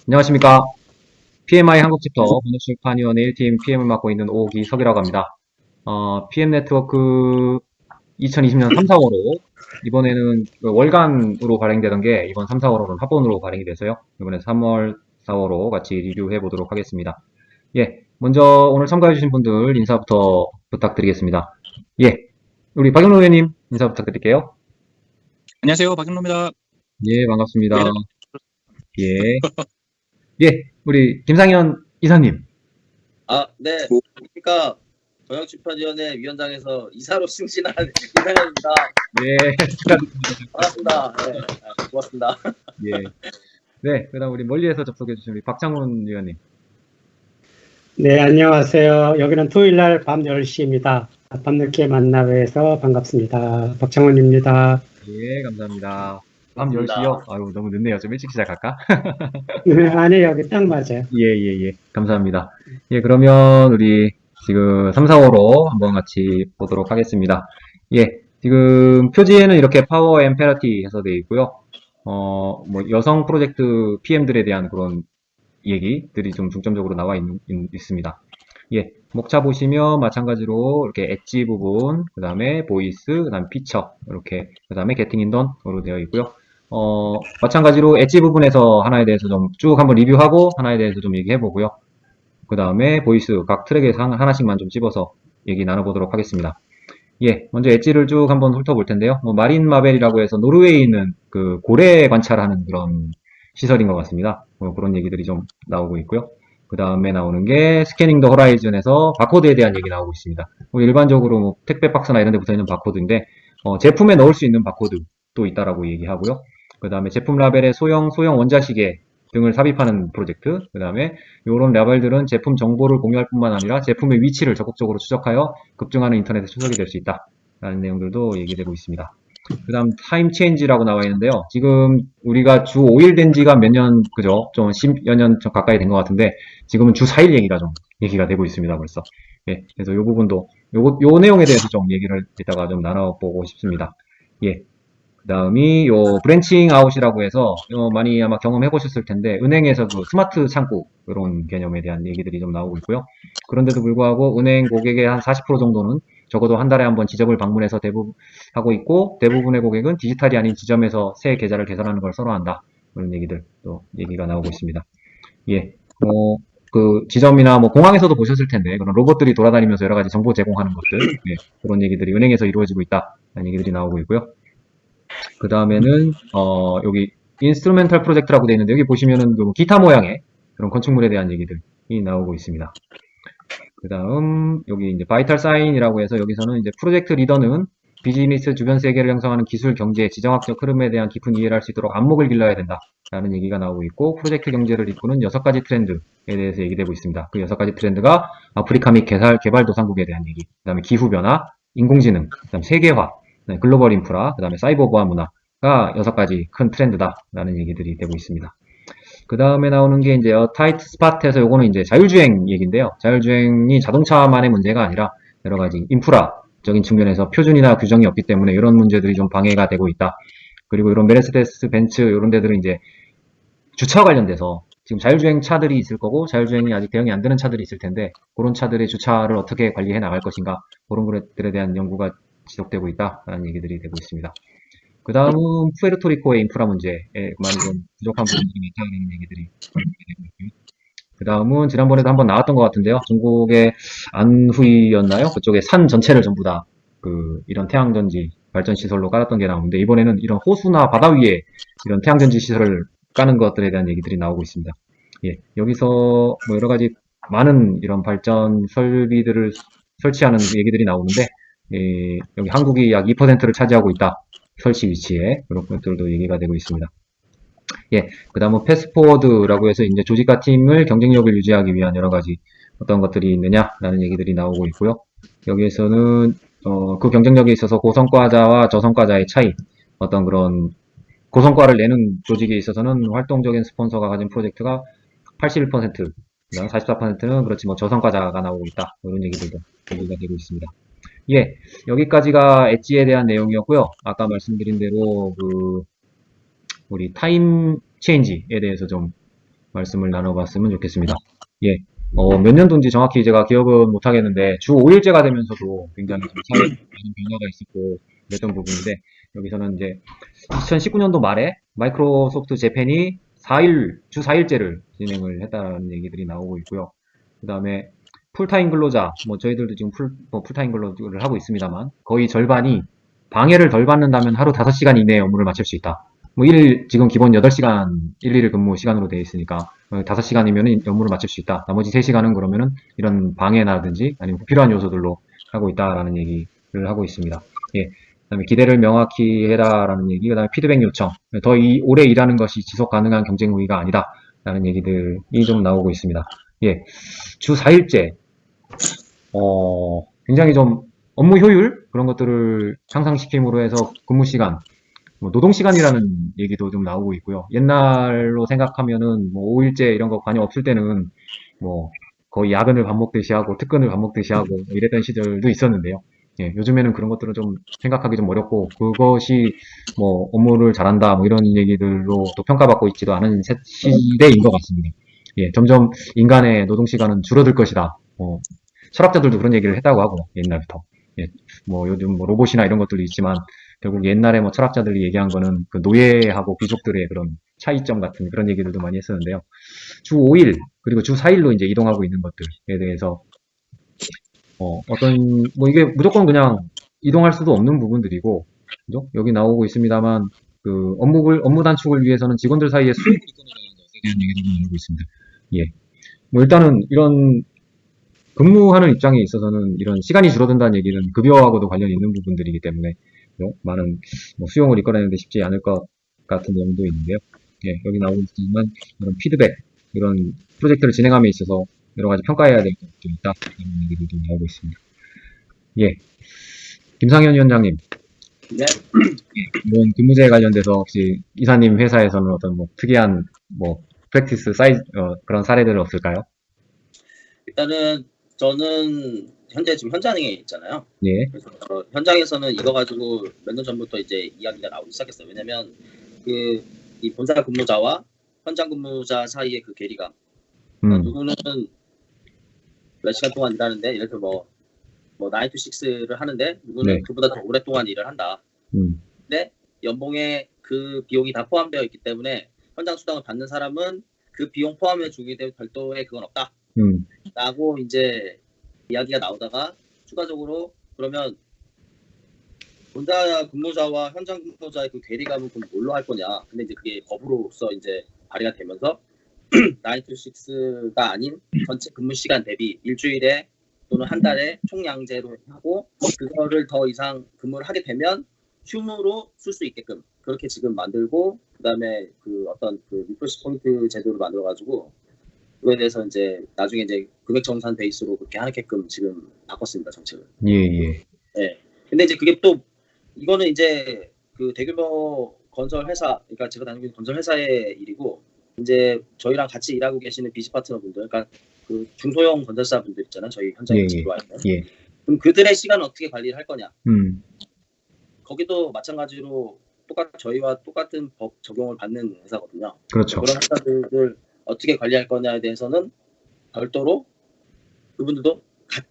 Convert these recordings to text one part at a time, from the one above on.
안녕하십니까. PMI 한국 챕터 번역출판위원회 1팀 PM을 맡고 있는 오기석이라고 합니다. PM 네트워크 2020년 3, 4월호 이번에는 그 월간으로 발행되던 게 이번 3, 4월호는 합본으로 발행이 돼서요. 이번에 3월, 4월호 같이 리뷰해 보도록 하겠습니다. 예, 먼저 오늘 참가해주신 분들 인사부터 부탁드리겠습니다. 예, 우리 박영로 의원님 인사 부탁드릴게요. 안녕하세요. 박윤로입니다. 예, 반갑습니다. 왜 예, 예, 우리 김상현 이사님. 네. 그러니까 번역출판위원회 위원장에서 이사로 승진한 이상현입니다. 예, 축하드립니다. 반갑습니다. 네, 고맙습니다. 예. 네, 그다음 우리 멀리에서 접속해주신 우리 박창훈 위원님. 네, 안녕하세요. 여기는 토요일날 밤 10시입니다. 밤늦게 만나뵈서 반갑습니다. 박창원입니다. 예, 감사합니다. 밤 반갑습니다. 10시요? 아유, 너무 늦네요. 좀 일찍 시작할까? 네, 아니, 여기 딱 맞아요. 예. 감사합니다. 예, 그러면 우리 지금 3, 4호로 한번 같이 보도록 하겠습니다. 예, 지금 표지에는 이렇게 파워 앤 페러티 해서 되어 있고요. 뭐 여성 프로젝트 PM들에 대한 그런 얘기들이 좀 중점적으로 나와 있습니다. 예, 목차 보시면 마찬가지로 이렇게 엣지 부분, 그 다음에 보이스, 그 다음에 피처, 이렇게, 그 다음에 게팅 인 던으로 되어 있고요. 마찬가지로 엣지 부분에서 하나에 대해서 좀 쭉 한번 리뷰하고 하나에 대해서 좀 얘기해 보고요. 그 다음에 보이스 각 트랙에서 하나씩만 좀 집어서 얘기 나눠보도록 하겠습니다. 예, 먼저 엣지를 쭉 한번 훑어볼 텐데요. 뭐 마린 마벨이라고 해서 노르웨이에 있는 그 고래 관찰하는 그런 시설인 것 같습니다. 뭐 그런 얘기들이 좀 나오고 있고요. 그 다음에 나오는 게 스캐닝 더 호라이즌에서 바코드에 대한 얘기 나오고 있습니다. 뭐 일반적으로 뭐 택배 박스나 이런 데 붙어 있는 바코드인데 제품에 넣을 수 있는 바코드도 있다라고 얘기하고요. 그 다음에 제품 라벨에 소형 원자시계 등을 삽입하는 프로젝트, 그 다음에 이런 라벨들은 제품 정보를 공유할 뿐만 아니라 제품의 위치를 적극적으로 추적하여 급증하는 인터넷에 추적이 될 수 있다 라는 내용들도 얘기되고 있습니다. 그 다음 타임 체인지라고 나와 있는데요. 지금 우리가 주 5일 된 지가 몇 년, 그죠? 좀 10여 년 가까이 된 것 같은데 지금은 주 4일 얘기가 되고 있습니다, 벌써. 예, 그래서 이 부분도 요 내용에 대해서 좀 얘기를 이따가 좀 나눠보고 싶습니다. 예. 그 다음이 요 브랜칭 아웃이라고 해서 많이 아마 경험해 보셨을 텐데 은행에서 그 스마트 창구 이런 개념에 대한 얘기들이 좀 나오고 있고요. 그런데도 불구하고 은행 고객의 한 40% 정도는 적어도 한 달에 한 번 지점을 방문해서 하고 있고 대부분의 고객은 디지털이 아닌 지점에서 새 계좌를 개설하는 걸 선호한다. 그런 얘기들 또 얘기가 나오고 있습니다. 예. 그 지점이나 뭐 공항에서도 보셨을 텐데 그런 로봇들이 돌아다니면서 여러 가지 정보 제공하는 것들 그런 얘기들이 은행에서 이루어지고 있다라는 얘기들이 나오고 있고요. 그 다음에는 여기 인스트루멘탈 프로젝트라고 되어 있는데 여기 보시면은 그 기타 모양의 그런 건축물에 대한 얘기들이 나오고 있습니다. 그 다음 여기 이제 바이탈 사인이라고 해서 여기서는 이제 프로젝트 리더는 비즈니스 주변 세계를 형성하는 기술, 경제, 지정학적 흐름에 대한 깊은 이해를 할 수 있도록 안목을 길러야 된다라는 얘기가 나오고 있고 프로젝트 경제를 이끄는 6가지 트렌드에 대해서 얘기되고 있습니다. 그 6가지 트렌드가 아프리카 및 개발도상국에 대한 얘기, 그 다음에 기후변화, 인공지능, 그 다음 세계화, 글로벌 인프라, 그 다음에 사이버 보안 문화가 6가지 큰 트렌드다라는 얘기들이 되고 있습니다. 그 다음에 나오는 게 이제 타이트 스팟에서 요거는 이제 자율주행 얘기인데요. 자율주행이 자동차만의 문제가 아니라 여러 가지 인프라적인 측면에서 표준이나 규정이 없기 때문에 이런 문제들이 좀 방해가 되고 있다. 그리고 이런 메르세데스 벤츠 이런 데들은 이제 주차 관련돼서 지금 자율주행 차들이 있을 거고 자율주행이 아직 대응이 안 되는 차들이 있을 텐데 그런 차들의 주차를 어떻게 관리해 나갈 것인가 그런 것들에 대한 연구가 지속되고 있다라는 얘기들이 되고 있습니다. 그 다음은 푸에르토리코의 인프라 문제에 많이 좀 부족한 부분이 있다는 얘기들이 되고 있고요. 그 다음은 지난번에도 한번 나왔던 것 같은데요. 중국의 안후이였나요? 그쪽에 산 전체를 전부 다 이런 태양전지 발전 시설로 깔았던 게 나오는데 이번에는 이런 호수나 바다 위에 이런 태양전지 시설을 까는 것들에 대한 얘기들이 나오고 있습니다. 예, 여기서 뭐 여러 가지 많은 이런 발전 설비들을 설치하는 얘기들이 나오는데 여기 한국이 약 2%를 차지하고 있다. 설치 위치에 그런 것들도 얘기가 되고 있습니다. 예, 그 다음은 패스포워드라고 해서 이제 조직과 팀을 경쟁력을 유지하기 위한 여러 가지 어떤 것들이 있느냐라는 얘기들이 나오고 있고요. 여기에서는 그 경쟁력에 있어서 고성과자와 저성과자의 차이, 어떤 그런 고성과를 내는 조직에 있어서는 활동적인 스폰서가 가진 프로젝트가 81%, 44%는 그렇지 뭐 저성과자가 나오고 있다. 이런 얘기들도 얘기가 되고 있습니다. 예, 여기까지가 엣지에 대한 내용이었고요. 아까 말씀드린 대로 우리 타임 체인지에 대해서 좀 말씀을 나눠봤으면 좋겠습니다. 예. 몇 년도인지 정확히 제가 기억은 못하겠는데, 주 5일제가 되면서도 굉장히 좀 사회에 많은 변화가 있었고, 그랬던 부분인데, 여기서는 이제 2019년도 말에 마이크로소프트 재팬이 주 4일제를 진행을 했다는 얘기들이 나오고 있고요. 그 다음에 풀타임 근로자, 뭐 저희들도 지금 풀타임 근로를 하고 있습니다만, 거의 절반이 방해를 덜 받는다면 하루 5시간 이내에 업무를 마칠 수 있다. 뭐 지금 기본 8시간, 일일 근무 시간으로 되어 있으니까, 5시간이면 업무를 마칠 수 있다. 나머지 3시간은 그러면은 이런 방해나든지 아니면 불필요한 요소들로 하고 있다라는 얘기를 하고 있습니다. 예. 그다음에 기대를 명확히 해라라는 얘기, 그다음에 피드백 요청. 오래 일하는 것이 지속 가능한 경쟁 우위가 아니다라는 얘기들이 좀 나오고 있습니다. 예. 주 4일제. 굉장히 좀 업무 효율 그런 것들을 향상시킴으로 해서 근무 시간, 뭐 노동 시간이라는 얘기도 좀 나오고 있고요. 옛날로 생각하면은 뭐 5일제 이런 거 관여 없을 때는 뭐 거의 야근을 밥 먹듯이 하고 특근을 밥 먹듯이 하고 뭐 이랬던 시절도 있었는데요. 예, 요즘에는 그런 것들은 좀 생각하기 좀 어렵고 그것이 뭐 업무를 잘한다 뭐 이런 얘기들로 또 평가받고 있지도 않은 시대인 것 같습니다. 예, 점점 인간의 노동 시간은 줄어들 것이다. 철학자들도 그런 얘기를 했다고 하고 옛날부터. 예, 뭐 요즘 뭐 로봇이나 이런 것들도 있지만 결국 옛날에 뭐 철학자들이 얘기한 거는 그 노예하고 귀족들의 그런 차이점 같은 그런 얘기들도 많이 했었는데요. 주 5일 그리고 주 4일로 이제 이동하고 있는 것들에 대해서 뭐 이게 무조건 그냥 이동할 수도 없는 부분들이고, 그죠? 여기 나오고 있습니다만, 업무 단축을 위해서는 직원들 사이에 수익을 이끌어내는 것에 대한 얘기를 나오고 있습니다. 예. 뭐 일단은 이런 근무하는 입장에 있어서는 이런 시간이 줄어든다는 얘기는 급여하고도 관련이 있는 부분들이기 때문에, 많은 뭐 수용을 이끌어내는데 쉽지 않을 것 같은 내용도 있는데요. 예, 여기 나오고 있지만, 이런 피드백, 이런 프로젝트를 진행함에 있어서 여러 가지 평가해야 될 것도 있다. 이런 얘기들도 나오고 있습니다. 예. 김상현 위원장님. 네. 이런 근무제에 관련돼서 혹시 이사님 회사에서는 어떤 뭐 특이한 뭐 프랙티스 그런 사례들은 없을까요? 일단은 저는 현재 지금 현장에 있잖아요. 예. 그래서 현장에서는 이거 가지고 몇 년 전부터 이제 이야기가 나오기 시작했어요. 왜냐면 이 본사 근무자와 현장 근무자 사이의 그 괴리감. 누구는 몇 시간 동안 일하는데 예를 들어 뭐 9 to 6를 하는데 누구는 네. 그보다 더 오랫동안 일을 한다. 근데 연봉에 그 비용이 다 포함되어 있기 때문에 현장 수당을 받는 사람은 그 비용 포함해 주기 때문에 별도의 그건 없다. 라고 이제 이야기가 나오다가 추가적으로 그러면 본사 근무자와 현장 근무자의 그 괴리감은 그럼 뭘로 할 거냐. 근데 이제 그게 법으로서 이제 발의가 되면서 9 to 6가 아닌 전체 근무 시간 대비 일주일에 또는 한 달에 총량제로 하고 그거를 더 이상 근무를 하게 되면 휴무로 쓸 수 있게끔 그렇게 지금 만들고 그다음에 어떤 리프레시 포인트 제도를 만들어 가지고 그거에 대해서 이제 나중에 이제 금액 정산 베이스로 그렇게 하게끔 지금 바꿨습니다, 정책을. 예. 네. 근데 이제 그게 또 이거는 이제 그 대규모 건설 회사, 그러니까 제가 다니고 있는 건설 회사의 일이고 이제 저희랑 같이 일하고 계시는 비즈 파트너 분들, 그러니까 그 중소형 건설사 분들 있잖아요, 저희 현장에 들어와 있는. 예. 그럼 그들의 시간은 어떻게 관리를 할 거냐? 거기도 마찬가지로 저희와 똑같은 법 적용을 받는 회사거든요. 그렇죠. 그런 회사들을 어떻게 관리할 거냐에 대해서는 별도로 그분들도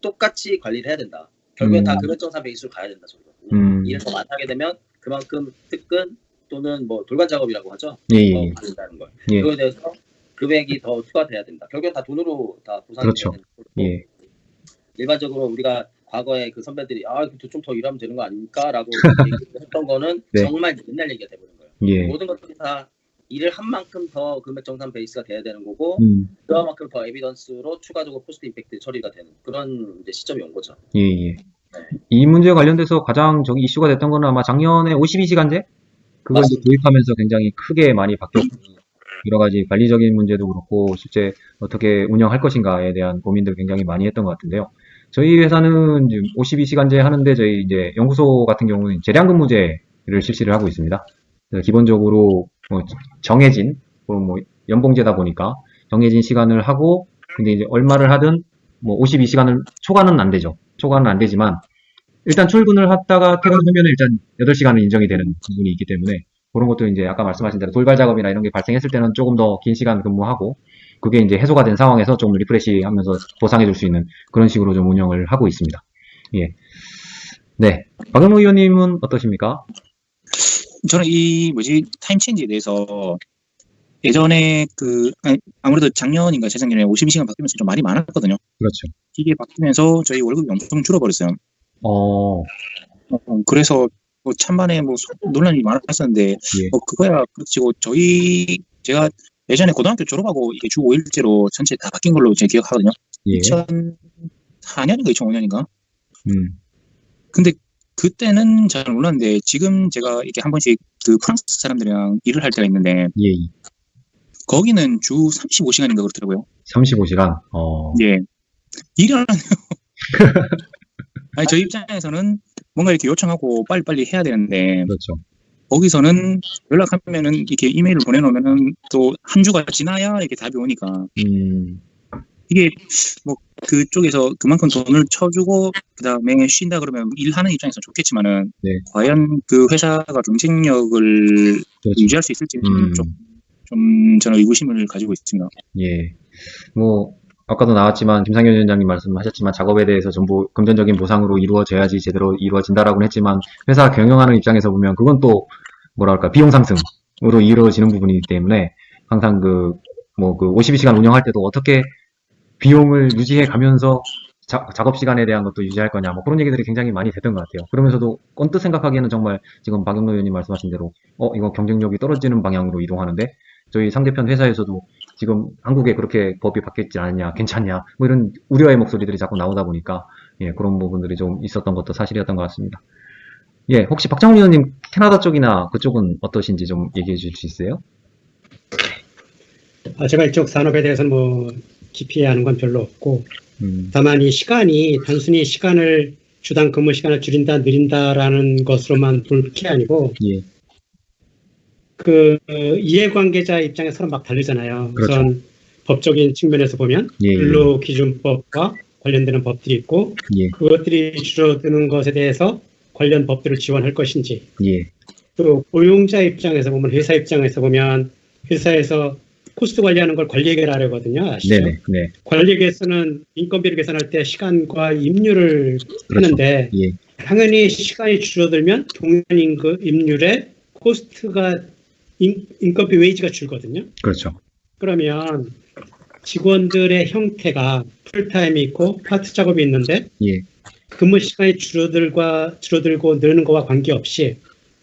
똑같이 관리를 해야 된다. 결국엔 다 금액정산 베이스로 가야 된다 소리거든요. 일을 더 많이 하게 되면 그만큼 특근 또는 뭐 돌관 작업이라고 하죠. 받는다는 걸. 예. 그거에 대해서 금액이 더 추가돼야 된다. 결국엔 다 돈으로 다 보상이 그렇죠. 되는 거고. 예. 일반적으로 우리가 과거에 그 선배들이 좀 더 일하면 되는 거 아닙니까?라고 했던 거는 네. 정말 옛날 얘기가 돼버린 거예요. 예. 모든 것들이 다 일을 한 만큼 더 금액 정산 베이스가 돼야 되는 거고 그만큼 더 에비던스로 추가적으로 포스트 임팩트 처리가 되는 그런 이제 시점이 온 거죠. 예. 이 문제에 관련돼서 가장 이슈가 됐던 거는 아마 작년에 52시간제? 그걸 이제 도입하면서 굉장히 크게 많이 바뀌었고, 여러 가지 관리적인 문제도 그렇고, 실제 어떻게 운영할 것인가에 대한 고민들 굉장히 많이 했던 것 같은데요. 저희 회사는 지금 52시간제 하는데 저희 이제 연구소 같은 경우는 재량근무제를 실시를 하고 있습니다. 그래서 기본적으로 정해진, 뭐 연봉제다 보니까 정해진 시간을 하고, 근데 이제 얼마를 하든 뭐 52시간을 초과는 안 되죠. 초과는 안 되지만 일단 출근을 했다가 퇴근하면 일단 8시간은 인정이 되는 부분이 있기 때문에 그런 것도 이제 아까 말씀하신 대로 돌발 작업이나 이런 게 발생했을 때는 조금 더 긴 시간 근무하고 그게 이제 해소가 된 상황에서 좀 리프레시 하면서 보상해 줄 수 있는 그런 식으로 좀 운영을 하고 있습니다. 예. 네. 박영로 의원님은 어떠십니까? 저는 타임 체인지에 대해서 예전에 아무래도 작년인가 재작년에 52시간 바뀌면서 좀 말이 많았거든요. 그렇죠. 이게 바뀌면서 저희 월급이 엄청 줄어버렸어요. 그래서 찬반에 논란이 많았었는데, 예. 그거야 그렇지고 제가 예전에 고등학교 졸업하고 이게 주 5일제로 전체 다 바뀐 걸로 제가 기억하거든요. 예. 2004년인가 2005년인가? 근데 그때는 잘 몰랐는데 지금 제가 이렇게 한 번씩 그 프랑스 사람들이랑 일을 할 때가 있는데 예. 거기는 주 35시간인가 그렇더라고요. 35시간. 예. 일이 안 하네요. 아니, 저희 입장에서는 뭔가 이렇게 요청하고 빨리빨리 해야 되는데 그렇죠. 거기서는 연락하면은 이렇게 이메일을 보내놓으면은 또 한 주가 지나야 이렇게 답이 오니까 이게 그쪽에서 그만큼 돈을 쳐주고 그다음에 쉰다 그러면 일하는 입장에서 좋겠지만은 네. 과연 그 회사가 경쟁력을 그렇죠. 유지할 수 있을지 좀 저는 의구심을 가지고 있습니다. 예. 아까도 나왔지만 김상현 위원장님 말씀하셨지만 작업에 대해서 전부 금전적인 보상으로 이루어져야지 제대로 이루어진다라고는 했지만 회사 경영하는 입장에서 보면 그건 또 뭐랄까 비용 상승으로 이루어지는 부분이기 때문에 항상 52시간 운영할 때도 어떻게 비용을 유지해 가면서 작업 시간에 대한 것도 유지할 거냐 그런 얘기들이 굉장히 많이 됐던 것 같아요. 그러면서도 언뜻 생각하기에는 정말 지금 박영로 의원님 말씀하신 대로 이거 경쟁력이 떨어지는 방향으로 이동하는데 저희 상대편 회사에서도 지금 한국에 그렇게 법이 바뀌지 않느냐, 괜찮냐, 이런 우려의 목소리들이 자꾸 나오다 보니까, 예, 그런 부분들이 좀 있었던 것도 사실이었던 것 같습니다. 예, 혹시 박정훈 의원님, 캐나다 쪽이나 그쪽은 어떠신지 좀 얘기해 주실 수 있어요? 제가 이쪽 산업에 대해서는 깊이 아는 건 별로 없고, 다만 이 시간이 단순히 주당 근무 시간을 줄인다, 느린다라는 것으로만 볼 게 아니고, 예. 이해관계자 입장에 서로 막 다르잖아요. 그렇죠. 우선 법적인 측면에서 보면 예. 근로기준법과 관련되는 법들이 있고 예. 그것들이 줄어드는 것에 대해서 관련 법들을 지원할 것인지 예. 또 고용자 입장에서 보면 회사 입장에서 보면 회사에서 코스트 관리하는 걸 관리계획을 하려거든요. 아시죠? 네네. 네. 관리계획서는 인건비를 계산할 때 시간과 임률을 그렇죠. 하는데 예. 당연히 시간이 줄어들면 동일 임률에 코스트가 인건비 웨이지가 줄거든요. 그렇죠. 그러면 직원들의 형태가 풀타임이 있고 파트 작업이 있는데 예. 근무 시간이 줄어들고 느는 거와 관계없이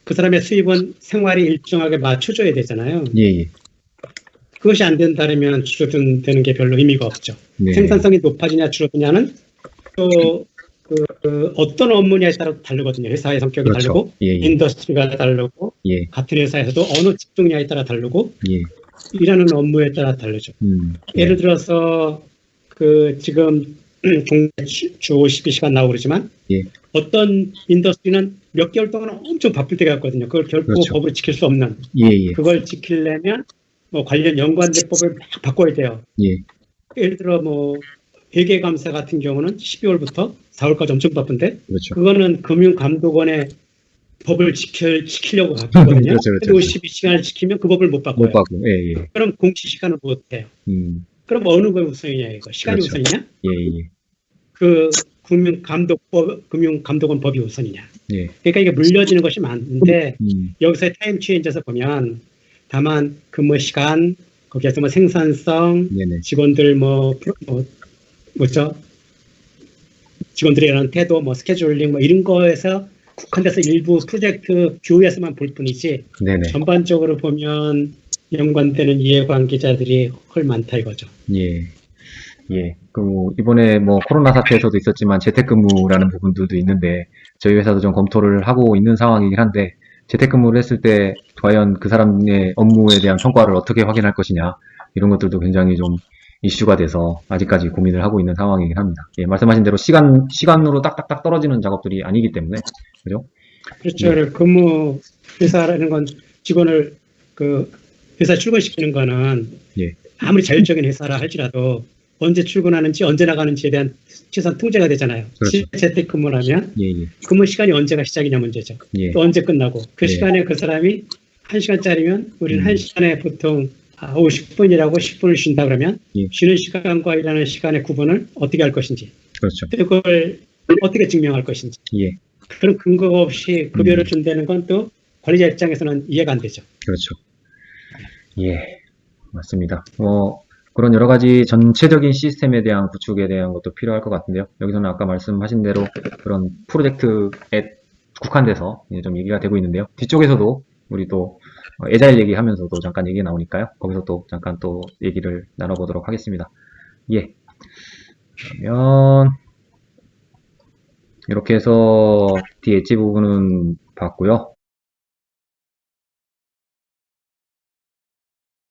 그 사람의 수입은 생활이 일정하게 맞춰줘야 되잖아요. 예. 그것이 안 된다면 줄어드는 게 별로 의미가 없죠. 네. 생산성이 높아지냐 줄어드냐는 또 어떤 업무냐에 따라 다르거든요. 회사의 성격이 그렇죠. 다르고 예. 인더스트리가 다르고 예. 같은 회사에서도 어느 직종냐에 따라 다르고 예. 일하는 업무에 따라 다르죠. 예를 들어서 지금 주 52시간 나오고 그러지만 예. 어떤 인더스트리는 몇 개월 동안 엄청 바쁠 때가 있거든요. 그걸 결코 그렇죠. 법으로 지킬 수 없는. 예. 그걸 지키려면 관련 연관대법을 막 바꿔야 돼요. 예. 예를 들어 회계감사 같은 경우는 12월부터 4월까지 엄청 바쁜데 그렇죠. 그거는 금융감독원의 법을 지키려고 바꾸거든요. 그렇죠. 52시간을 지키면 그 법을 못 바꿔요. 못 바꾸고. 예. 그럼 공시시간을 못 해요. 그럼 어느 거 우선이냐 이거? 시간이 그렇죠. 우선이냐? 예. 금융감독원 법이 우선이냐? 예. 그러니까 이게 물려지는 것이 많은데 여기서 타임 체인지에서 보면 다만 근무 시간 거기에서 생산성, 네네. 직원들 직원들의 이런 태도, 스케줄링 이런 거에서 국한돼서 일부 프로젝트 뷰에서만 볼 뿐이지 네네. 전반적으로 보면 연관되는 이해관계자들이 훨 많다 이거죠. 예. 이번에 코로나 사태에서도 있었지만 재택근무라는 부분들도 있는데 저희 회사도 좀 검토를 하고 있는 상황이긴 한데 재택근무를 했을 때 과연 그 사람의 업무에 대한 성과를 어떻게 확인할 것이냐 이런 것들도 굉장히 좀 이슈가 돼서 아직까지 고민을 하고 있는 상황이긴 합니다. 예, 말씀하신 대로 시간으로 딱딱딱 떨어지는 작업들이 아니기 때문에 그죠? 그렇죠. 네. 근무 회사라는 건 직원을 회사 출근시키는 거는 예. 아무리 자율적인 회사라 할지라도 언제 출근하는지 언제 나가는지에 대한 최소한 통제가 되잖아요. 그렇죠. 재택근무라면 예. 근무 시간이 언제가 시작이냐 문제죠. 예. 또 언제 끝나고 그 예. 시간에 그 사람이 1시간짜리면 우리는 1시간에 보통 50분이라고 10분을 쉰다 그러면 예. 쉬는 시간과 일하는 시간의 구분을 어떻게 할 것인지 그렇죠. 그걸 어떻게 증명할 것인지 예. 그런 근거가 없이 급여를 준다는 건 또 관리자 입장에서는 이해가 안 되죠. 그렇죠. 예, 맞습니다. 그런 여러 가지 전체적인 시스템에 대한 구축에 대한 것도 필요할 것 같은데요. 여기서는 아까 말씀하신 대로 그런 프로젝트에 국한돼서 이제 좀 얘기가 되고 있는데요. 뒤쪽에서도 우리 또 애자일 얘기하면서도 잠깐 얘기 나오니까요. 거기서 또 잠깐 또 얘기를 나눠보도록 하겠습니다. 예. 그러면 이렇게 해서 뒤 엣지 부분은 봤고요.